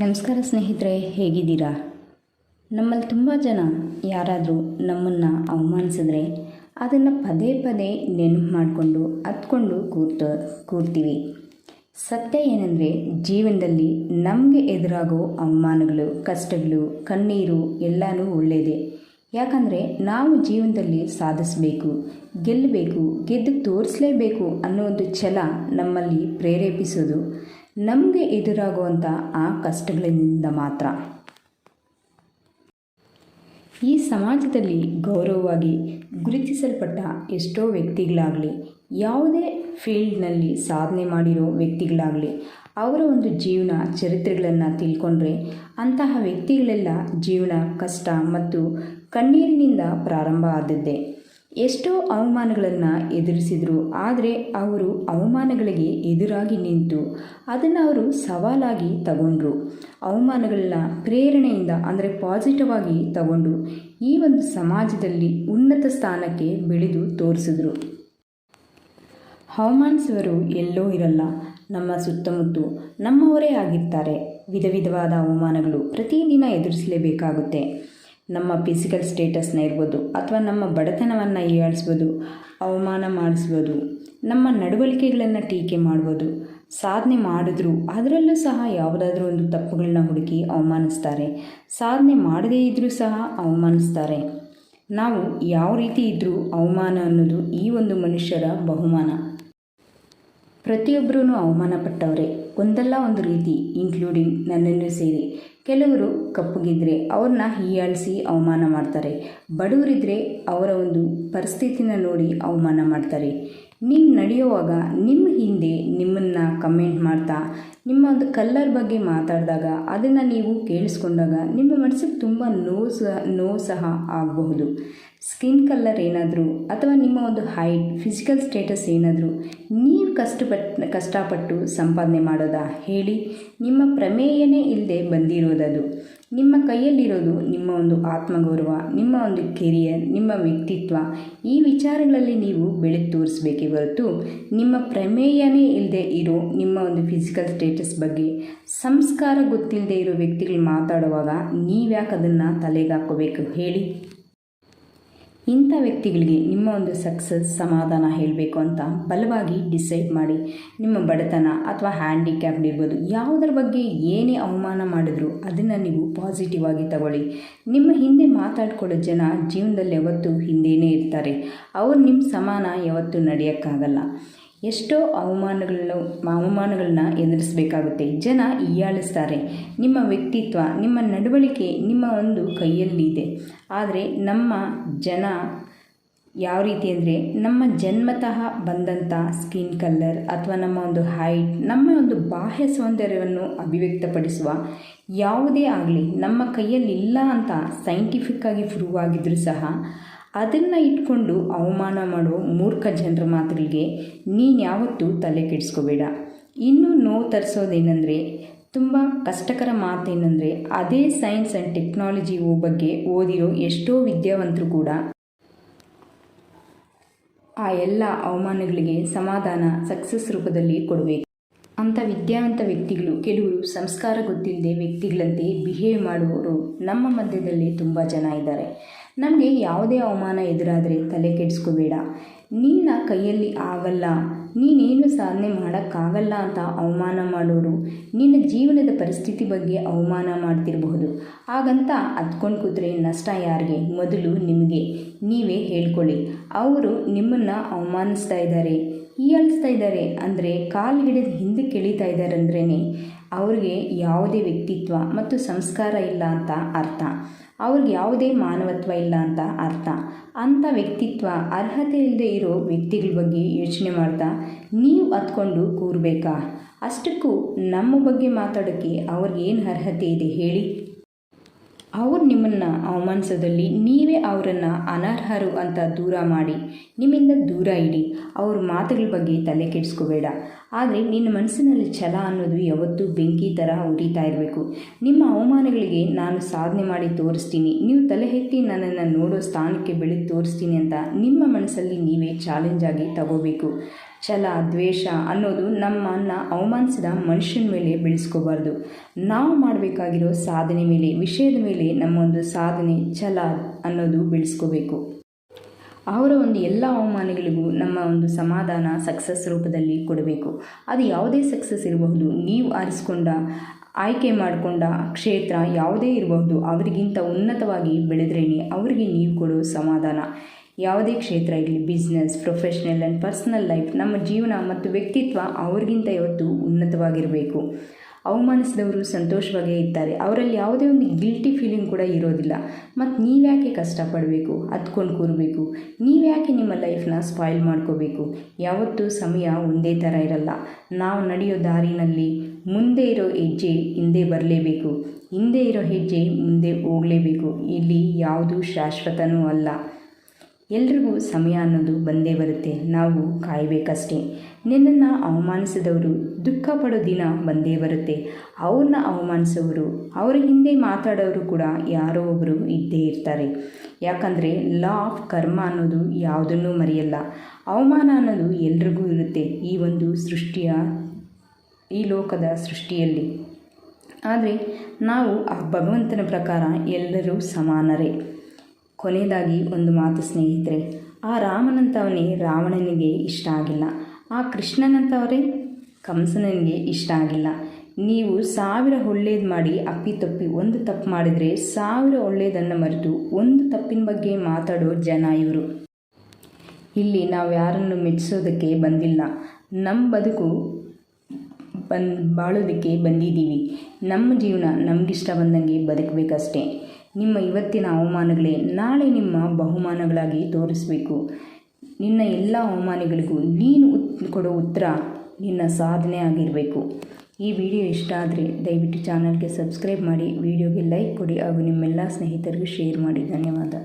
ನಮಸ್ಕಾರ ಸ್ನೇಹಿತರೆ, ಹೇಗಿದ್ದೀರಾ? ನಮ್ಮಲ್ಲಿ ತುಂಬ ಜನ ಯಾರಾದರೂ ನಮ್ಮನ್ನು ಅವಮಾನಿಸಿದ್ರೆ ಅದನ್ನು ಪದೇ ಪದೇ ನೆನಪು ಮಾಡಿಕೊಂಡು ಹತ್ಕೊಂಡು ಕೂರ್ತೀವಿ. ಸತ್ಯ ಏನಂದರೆ, ಜೀವನದಲ್ಲಿ ನಮಗೆ ಎದುರಾಗೋ ಅವಮಾನಗಳು, ಕಷ್ಟಗಳು, ಕಣ್ಣೀರು ಎಲ್ಲನೂ ಒಳ್ಳೆಯದೇ. ಯಾಕಂದರೆ ನಾವು ಜೀವನದಲ್ಲಿ ಸಾಧಿಸಬೇಕು, ಗೆಲ್ಲಬೇಕು, ಗೆದ್ದು ತೋರಿಸಲೇಬೇಕು ಅನ್ನೋ ಒಂದು ಛಲ ನಮ್ಮಲ್ಲಿ ಪ್ರೇರೇಪಿಸೋದು ನಮಗೆ ಎದುರಾಗುವಂಥ ಆ ಕಷ್ಟಗಳಿಂದ ಮಾತ್ರ. ಈ ಸಮಾಜದಲ್ಲಿ ಗೌರವವಾಗಿ ಗುರುತಿಸಲ್ಪಟ್ಟ ಎಷ್ಟೋ ವ್ಯಕ್ತಿಗಳಾಗಲಿ, ಯಾವುದೇ ಫೀಲ್ಡ್ನಲ್ಲಿ ಸಾಧನೆ ಮಾಡಿರೋ ವ್ಯಕ್ತಿಗಳಾಗಲಿ, ಅವರ ಒಂದು ಜೀವನ ಚರಿತ್ರೆಗಳನ್ನು ತಿಳ್ಕೊಂಡ್ರೆ ಅಂತಹ ವ್ಯಕ್ತಿಗಳೆಲ್ಲ ಜೀವನ ಕಷ್ಟ ಮತ್ತು ಕಣ್ಣೀರಿನಿಂದ ಪ್ರಾರಂಭ ಆದದ್ದೇ. ಎಷ್ಟೋ ಅವಮಾನಗಳನ್ನು ಎದುರಿಸಿದರು, ಆದರೆ ಅವರು ಅವಮಾನಗಳಿಗೆ ಎದುರಾಗಿ ನಿಂತು ಅದನ್ನು ಅವರು ಸವಾಲಾಗಿ ತಗೊಂಡ್ರು. ಅವಮಾನಗಳನ್ನ ಪ್ರೇರಣೆಯಿಂದ ಅಂದರೆ ಪಾಸಿಟಿವ್ ಆಗಿ ತಗೊಂಡು ಈ ಒಂದು ಸಮಾಜದಲ್ಲಿ ಉನ್ನತ ಸ್ಥಾನಕ್ಕೆ ಬೆಳೆದು ತೋರಿಸಿದ್ರು. ಅವಮಾನಿಸುವರು ಎಲ್ಲೋ ಇರಲ್ಲ, ನಮ್ಮ ಸುತ್ತಮುತ್ತ ನಮ್ಮವರೇ ಆಗಿರ್ತಾರೆ. ವಿಧ ವಿಧವಾದ ಅವಮಾನಗಳು ಪ್ರತಿದಿನ ಎದುರಿಸಲೇಬೇಕಾಗುತ್ತೆ. ನಮ್ಮ ಫಿಸಿಕಲ್ ಸ್ಟೇಟಸ್ನ ಇರ್ಬೋದು, ಅಥವಾ ನಮ್ಮ ಬಡತನವನ್ನು ಹೀಯಾಳಿಸ್ಬೋದು, ಅವಮಾನ ಮಾಡಿಸ್ಬೋದು, ನಮ್ಮ ನಡವಳಿಕೆಗಳನ್ನು ಟೀಕೆ ಮಾಡ್ಬೋದು. ಸಾಧನೆ ಮಾಡಿದ್ರು ಅದರಲ್ಲೂ ಸಹ ಯಾವುದಾದ್ರೂ ಒಂದು ತಪ್ಪುಗಳನ್ನ ಹುಡುಕಿ ಅವಮಾನಿಸ್ತಾರೆ. ಸಾಧನೆ ಮಾಡದೇ ಇದ್ದರೂ ಸಹ ಅವಮಾನಿಸ್ತಾರೆ. ನಾವು ಯಾವ ರೀತಿ ಇದ್ದರೂ ಅವಮಾನ ಅನ್ನೋದು ಈ ಒಂದು ಮನುಷ್ಯರ ಬಹುಮಾನ. ಪ್ರತಿಯೊಬ್ಬರೂ ಅವಮಾನ ಪಟ್ಟವರೇ, ಒಂದಲ್ಲ ಒಂದು ರೀತಿ, ಇನ್ಕ್ಲೂಡಿಂಗ್ ನನ್ನನ್ನು ಸೇರಿ. ಕೆಲವರು ಕಪ್ಪಗಿದ್ದರೆ ಅವ್ರನ್ನ ಹೀಯಾಳಿಸಿ ಅವಮಾನ ಮಾಡ್ತಾರೆ. ಬಡವರಿದ್ದರೆ ಅವರ ಒಂದು ಪರಿಸ್ಥಿತಿನ ನೋಡಿ ಅವಮಾನ ಮಾಡ್ತಾರೆ. ನೀವು ನಡೆಯುವಾಗ ನಿಮ್ಮ ಹಿಂದೆ ನಿಮ್ಮನ್ನು ಕಮೆಂಟ್ ಮಾಡ್ತಾ ನಿಮ್ಮ ಒಂದು ಕಲ್ಲರ್ ಬಗ್ಗೆ ಮಾತಾಡಿದಾಗ ಅದನ್ನು ನೀವು ಕೇಳಿಸ್ಕೊಂಡಾಗ ನಿಮ್ಮ ಮನಸ್ಸಿಗೆ ತುಂಬ ನೋವು ಸಹ ಆಗಬಹುದು. ಸ್ಕಿನ್ ಕಲರ್ ಏನಾದರೂ ಅಥವಾ ನಿಮ್ಮ ಒಂದು ಹೈಟ್, ಫಿಸಿಕಲ್ ಸ್ಟೇಟಸ್ ಏನಾದರೂ ನೀವು ಕಷ್ಟಪಟ್ಟು ಸಂಪಾದನೆ ಮಾಡೋದಾ ಹೇಳಿ? ನಿಮ್ಮ ಪ್ರಮೇಯನೇ ಇಲ್ಲದೆ ಬಂದಿರೋದದು. ನಿಮ್ಮ ಕೈಯಲ್ಲಿರೋದು ನಿಮ್ಮ ಒಂದು ಆತ್ಮಗೌರವ, ನಿಮ್ಮ ಒಂದು ಕೆರಿಯರ್, ನಿಮ್ಮ ವ್ಯಕ್ತಿತ್ವ. ಈ ವಿಚಾರಗಳಲ್ಲಿ ನೀವು ಬೆಳೆದು ತೋರಿಸ್ಬೇಕೇ ಹೊರತು ನಿಮ್ಮ ಪ್ರಮೇಯನೇ ಇಲ್ಲದೆ ಇರೋ ನಿಮ್ಮ ಒಂದು ಫಿಸಿಕಲ್ ಸ್ಟೇಟಸ್ ಬಗ್ಗೆ ಸಂಸ್ಕಾರ ಗೊತ್ತಿಲ್ಲದೆ ಇರೋ ವ್ಯಕ್ತಿಗಳು ಮಾತಾಡುವಾಗ ನೀವ್ಯಾಕೆ ಅದನ್ನು ತಲೆಗೆ ಹಾಕ್ಕೋಬೇಕು ಹೇಳಿ? ಇಂಥ ವ್ಯಕ್ತಿಗಳಿಗೆ ನಿಮ್ಮ ಒಂದು ಸಕ್ಸಸ್, ಸಮಾಧಾನ ಹೇಳಬೇಕು ಅಂತ ಬಲವಾಗಿ ಡಿಸೈಡ್ ಮಾಡಿ. ನಿಮ್ಮ ಬಡತನ ಅಥವಾ ಹ್ಯಾಂಡಿಕ್ಯಾಪ್ಡ್ ಇರ್ಬೋದು, ಯಾವುದರ ಬಗ್ಗೆ ಏನೇ ಅವಮಾನ ಮಾಡಿದ್ರು ಅದನ್ನು ನೀವು ಪಾಸಿಟಿವ್ ಆಗಿ ತಗೊಳ್ಳಿ. ನಿಮ್ಮ ಹಿಂದೆ ಮಾತಾಡ್ಕೊಳ್ಳೋ ಜನ ಜೀವನದಲ್ಲಿ ಯಾವತ್ತೂ ಹಿಂದೆಯೇ ಇರ್ತಾರೆ. ಅವ್ರು ನಿಮ್ಮ ಸಮಾನ ಯಾವತ್ತೂ ನಡೆಯೋಕ್ಕಾಗಲ್ಲ. ಎಷ್ಟೋ ಅವಮಾನಗಳನ್ನ ಎದುರಿಸಬೇಕಾಗುತ್ತೆ. ಜನ ಹೀಯಾಳಿಸ್ತಾರೆ. ನಿಮ್ಮ ವ್ಯಕ್ತಿತ್ವ, ನಿಮ್ಮ ನಡವಳಿಕೆ ನಿಮ್ಮ ಒಂದು ಕೈಯಲ್ಲಿದೆ. ಆದರೆ ನಮ್ಮ ಜನ ಯಾವ ರೀತಿ ಅಂದರೆ, ನಮ್ಮ ಜನ್ಮತಃ ಬಂದಂಥ ಸ್ಕಿನ್ ಕಲರ್ ಅಥವಾ ನಮ್ಮ ಒಂದು ಹೈಟ್, ನಮ್ಮ ಒಂದು ಬಾಹ್ಯ ಸೌಂದರ್ಯವನ್ನು ಅಭಿವ್ಯಕ್ತಪಡಿಸುವ ಯಾವುದೇ ಆಗಲಿ ನಮ್ಮ ಕೈಯಲ್ಲಿಲ್ಲ ಅಂತ ಸೈಂಟಿಫಿಕ್ಕಾಗಿ ಪ್ರೂವ್ ಆಗಿದ್ದರೂ ಸಹ ಅದನ್ನು ಇಟ್ಕೊಂಡು ಅವಮಾನ ಮಾಡೋ ಮೂರ್ಖ ಜನರ ಮಾತುಗಳಿಗೆ ನೀನು ಯಾವತ್ತೂ ತಲೆ ಕೆಡಿಸ್ಕೋಬೇಡ. ಇನ್ನೂ ನೋವು ತರಿಸೋದೇನೆಂದರೆ, ತುಂಬ ಕಷ್ಟಕರ ಮಾತೇನೆಂದರೆ, ಅದೇ ಸೈನ್ಸ್ ಆ್ಯಂಡ್ ಟೆಕ್ನಾಲಜಿ ಬಗ್ಗೆ ಓದಿರೋ ಎಷ್ಟೋ ವಿದ್ಯಾವಂತರು ಕೂಡ ಆ ಎಲ್ಲ ಅವಮಾನಗಳಿಗೆ ಸಮಾಧಾನ ಸಕ್ಸಸ್ ರೂಪದಲ್ಲಿ ಕೊಡಬೇಕು. ಅಂಥ ವಿದ್ಯಾವಂತ ವ್ಯಕ್ತಿಗಳು ಕೆಲವರು ಸಂಸ್ಕಾರ ಗೊತ್ತಿಲ್ಲದೆ ವ್ಯಕ್ತಿಗಳಂತೆ ಬಿಹೇವ್ ಮಾಡುವವರು ನಮ್ಮ ಮಧ್ಯದಲ್ಲಿ ತುಂಬ ಜನ ಇದ್ದಾರೆ. ನಮಗೆ ಯಾವುದೇ ಅವಮಾನ ಎದುರಾದರೆ ತಲೆ ಕೆಡಿಸ್ಕೋಬೇಡ. ನಿನ್ನ ಕೈಯಲ್ಲಿ ಆಗಲ್ಲ, ನೀನೇನು ಸಾಧನೆ ಮಾಡೋಕ್ಕಾಗಲ್ಲ ಅಂತ ಅವಮಾನ ಮಾಡೋರು ನಿನ್ನ ಜೀವನದ ಪರಿಸ್ಥಿತಿ ಬಗ್ಗೆ ಅವಮಾನ ಮಾಡ್ತಿರಬಹುದು. ಹಾಗಂತ ಹತ್ಕೊಂಡು ಕೂತ್ರೆ ನಷ್ಟ ಯಾರಿಗೆ? ಮೊದಲು ನಿಮಗೆ ನೀವೇ ಹೇಳ್ಕೊಳ್ಳಿ. ಅವರು ನಿಮ್ಮನ್ನು ಅವಮಾನಿಸ್ತಾ ಇದ್ದಾರೆ, ಹೀಯಾಳಿಸ್ತಾ ಇದ್ದಾರೆ ಅಂದರೆ, ಕಾಲು ಹಿಡಿದು ಹಿಂದಕ್ಕೆ ಎಳೀತಾ ಇದ್ದಾರೆ ಅಂದ್ರೇ ಅವ್ರಿಗೆ ಯಾವುದೇ ವ್ಯಕ್ತಿತ್ವ ಮತ್ತು ಸಂಸ್ಕಾರ ಇಲ್ಲ ಅಂತ ಅರ್ಥ. ಅವ್ರಿಗೆ ಯಾವುದೇ ಮಾನವತ್ವ ಇಲ್ಲ ಅಂತ ಅರ್ಥ. ಅಂಥ ವ್ಯಕ್ತಿತ್ವ, ಅರ್ಹತೆ ಇಲ್ಲದೆ ಇರೋ ವ್ಯಕ್ತಿಗಳ ಬಗ್ಗೆ ಯೋಚನೆ ಮಾಡ್ತಾ ನೀವು ಹತ್ಕೊಂಡು ಕೂರಬೇಕಾ? ಅಷ್ಟಕ್ಕೂ ನಮ್ಮ ಬಗ್ಗೆ ಮಾತಾಡೋಕ್ಕೆ ಅವ್ರಿಗೇನು ಅರ್ಹತೆ ಇದೆ ಹೇಳಿ? ಅವ್ರು ನಿಮ್ಮನ್ನು ಅವಮಾನಿಸೋದಲ್ಲಿ ನೀವೇ ಅವರನ್ನು ಅನರ್ಹರು ಅಂತ ದೂರ ಮಾಡಿ ನಿಮ್ಮಿಂದ ದೂರ ಇಡಿ. ಅವ್ರ ಮಾತುಗಳ ಬಗ್ಗೆ ತಲೆ ಕೆಡಿಸ್ಕೋಬೇಡ. ಆದರೆ ನಿನ್ನ ಮನಸ್ಸಿನಲ್ಲಿ ಛಲ ಅನ್ನೋದು ಯಾವತ್ತೂ ಬೆಂಕಿ ಥರ ಉರಿತಾ ಇರಬೇಕು. ನಿಮ್ಮ ಅವಮಾನಗಳಿಗೆ ನಾನು ಸಾಧನೆ ಮಾಡಿ ತೋರಿಸ್ತೀನಿ, ನೀವು ತಲೆ ಎತ್ತಿ ನನ್ನನ್ನು ನೋಡೋ ಸ್ಥಾನಕ್ಕೆ ಬೆಳೆದು ತೋರಿಸ್ತೀನಿ ಅಂತ ನಿಮ್ಮ ಮನಸ್ಸಲ್ಲಿ ನೀವೇ ಚಾಲೆಂಜ್ ಆಗಿ ತಗೋಬೇಕು. ಛಲ ದ್ವೇಷ ಅನ್ನೋದು ನಮ್ಮನ್ನು ಅವಮಾನಿಸಿದ ಮನುಷ್ಯನ ಮೇಲೆ ಬೆಳೆಸ್ಕೋಬಾರ್ದು. ನಾವು ಮಾಡಬೇಕಾಗಿರೋ ಸಾಧನೆ ಮೇಲೆ, ವಿಷಯದ ಮೇಲೆ ನಮ್ಮ ಒಂದು ಸಾಧನೆ ಛಲ ಅನ್ನೋದು ಬೆಳೆಸ್ಕೋಬೇಕು. ಅವರ ಒಂದು ಎಲ್ಲ ಅವಮಾನಗಳಿಗೂ ನಮ್ಮ ಒಂದು ಸಮಾಧಾನ ಸಕ್ಸಸ್ ರೂಪದಲ್ಲಿ ಕೊಡಬೇಕು. ಅದು ಯಾವುದೇ ಸಕ್ಸಸ್ ಇರಬಹುದು, ನೀವು ಆರಿಸ್ಕೊಂಡ ಆಯ್ಕೆ ಮಾಡಿಕೊಂಡ ಕ್ಷೇತ್ರ ಯಾವುದೇ ಇರಬಹುದು, ಅವರಿಗಿಂತ ಉನ್ನತವಾಗಿ ಬೆಳೆದ್ರೇ ಅವರಿಗೆ ನೀವು ಕೊಡೋ ಸಮಾಧಾನ. ಯಾವುದೇ ಕ್ಷೇತ್ರ ಇರಲಿ, business, professional and personal life, ನಮ್ಮ ಜೀವನ ಮತ್ತು ವ್ಯಕ್ತಿತ್ವ ಅವ್ರಿಗಿಂತ ಇವತ್ತು ಉನ್ನತವಾಗಿರಬೇಕು. ಅವಮಾನಿಸಿದವರು ಸಂತೋಷವಾಗೇ ಇರ್ತಾರೆ, ಅವರಲ್ಲಿ ಯಾವುದೇ ಒಂದು ಗಿಲ್ಟಿ ಫೀಲಿಂಗ್ ಕೂಡ ಇರೋದಿಲ್ಲ. ಮತ್ತು ನೀವ್ಯಾಕೆ ಕಷ್ಟಪಡಬೇಕು, ಹತ್ಕೊಂಡು ಕೂರಬೇಕು, ನೀವ್ಯಾಕೆ ನಿಮ್ಮ ಲೈಫ್ನ ಸ್ಪಾಯ್ಲ್ ಮಾಡ್ಕೋಬೇಕು. ಯಾವತ್ತೂ ಸಮಯ ಒಂದೇ ಥರ ಇರಲ್ಲ. ನಾವು ನಡೆಯೋ ದಾರಿನಲ್ಲಿ ಮುಂದೆ ಇರೋ ಹೆಜ್ಜೆ ಹಿಂದೆ ಬರಲೇಬೇಕು, ಹಿಂದೆ ಇರೋ ಹೆಜ್ಜೆ ಮುಂದೆ ಹೋಗಲೇಬೇಕು. ಇಲ್ಲಿ ಯಾವುದೂ ಶಾಶ್ವತನೂ ಅಲ್ಲ. ಎಲ್ರಿಗೂ ಸಮಯ ಅನ್ನೋದು ಬಂದೇ ಬರುತ್ತೆ, ನಾವು ಕಾಯಬೇಕಷ್ಟೇ. ನಿನ್ನನ್ನು ಅವಮಾನಿಸಿದವರು ದುಃಖ ಪಡೋ ದಿನ ಬಂದೇ ಬರುತ್ತೆ. ಅವ್ರನ್ನ ಅವಮಾನಿಸೋರು, ಅವರ ಹಿಂದೆ ಮಾತಾಡೋರು ಕೂಡ ಯಾರೋ ಒಬ್ಬರು ಇದ್ದೇ ಇರ್ತಾರೆ. ಯಾಕಂದರೆ ಲಾ ಆಫ್ ಕರ್ಮ ಅನ್ನೋದು ಯಾವುದನ್ನೂ ಮರೆಯಲ್ಲ. ಅವಮಾನ ಅನ್ನೋದು ಎಲ್ರಿಗೂ ಇರುತ್ತೆ ಈ ಒಂದು ಸೃಷ್ಟಿಯ, ಈ ಲೋಕದ ಸೃಷ್ಟಿಯಲ್ಲಿ. ಆದರೆ ನಾವು ಆ ಭಗವಂತನ ಪ್ರಕಾರ ಎಲ್ಲರೂ ಸಮಾನರೇ. ಕೊನೆಯದಾಗಿ ಒಂದು ಮಾತು ಸ್ನೇಹಿತರೆ, ಆ ರಾಮನಂತವನೇ ರಾವಣನಿಗೆ ಇಷ್ಟ ಆಗಿಲ್ಲ, ಆ ಕೃಷ್ಣನಂತವರೇ ಕಂಸನಿಗೆ ಇಷ್ಟ ಆಗಿಲ್ಲ. ನೀವು 1000 ಒಳ್ಳೇದು ಮಾಡಿ ಅಪ್ಪಿತಪ್ಪಿ ಒಂದು ತಪ್ಪು ಮಾಡಿದರೆ 1000 ಒಳ್ಳೆಯದನ್ನು ಮರೆತು ಒಂದು ತಪ್ಪಿನ ಬಗ್ಗೆ ಮಾತಾಡೋ ಜನ ಇವರು. ಇಲ್ಲಿ ನಾವು ಯಾರನ್ನು ಮೆಚ್ಚಿಸೋದಕ್ಕೆ ಬಂದಿಲ್ಲ, ನಮ್ಮ ಬದುಕು ಬಾಳೋದಕ್ಕೆ ಬಂದಿದ್ದೀವಿ. ನಮ್ಮ ಜೀವನ ನಮಗಿಷ್ಟ ಬಂದಂಗೆ ಬದುಕಬೇಕಷ್ಟೇ. ನಿಮ್ಮ ಇವತ್ತಿನ ಅವಮಾನಗಳೇ ನಾಳೆ ನಿಮ್ಮ ಬಹುಮಾನಗಳಾಗಿ ತೋರಿಸಬೇಕು. ನಿನ್ನ ಎಲ್ಲ ಅವಮಾನಗಳಿಗೂ ನೀನು ಕೊಡೋ ಉತ್ತರ ನಿನ್ನ ಸಾಧನೆ ಆಗಿರಬೇಕು. ಈ ವಿಡಿಯೋ ಇಷ್ಟ ಆದರೆ ದಯವಿಟ್ಟು ಚಾನಲ್ಗೆ ಸಬ್ಸ್ಕ್ರೈಬ್ ಮಾಡಿ, ವಿಡಿಯೋಗೆ ಲೈಕ್ ಕೊಡಿ ಹಾಗೂ ನಿಮ್ಮೆಲ್ಲ ಸ್ನೇಹಿತರಿಗೂ ಶೇರ್ ಮಾಡಿ. ಧನ್ಯವಾದ.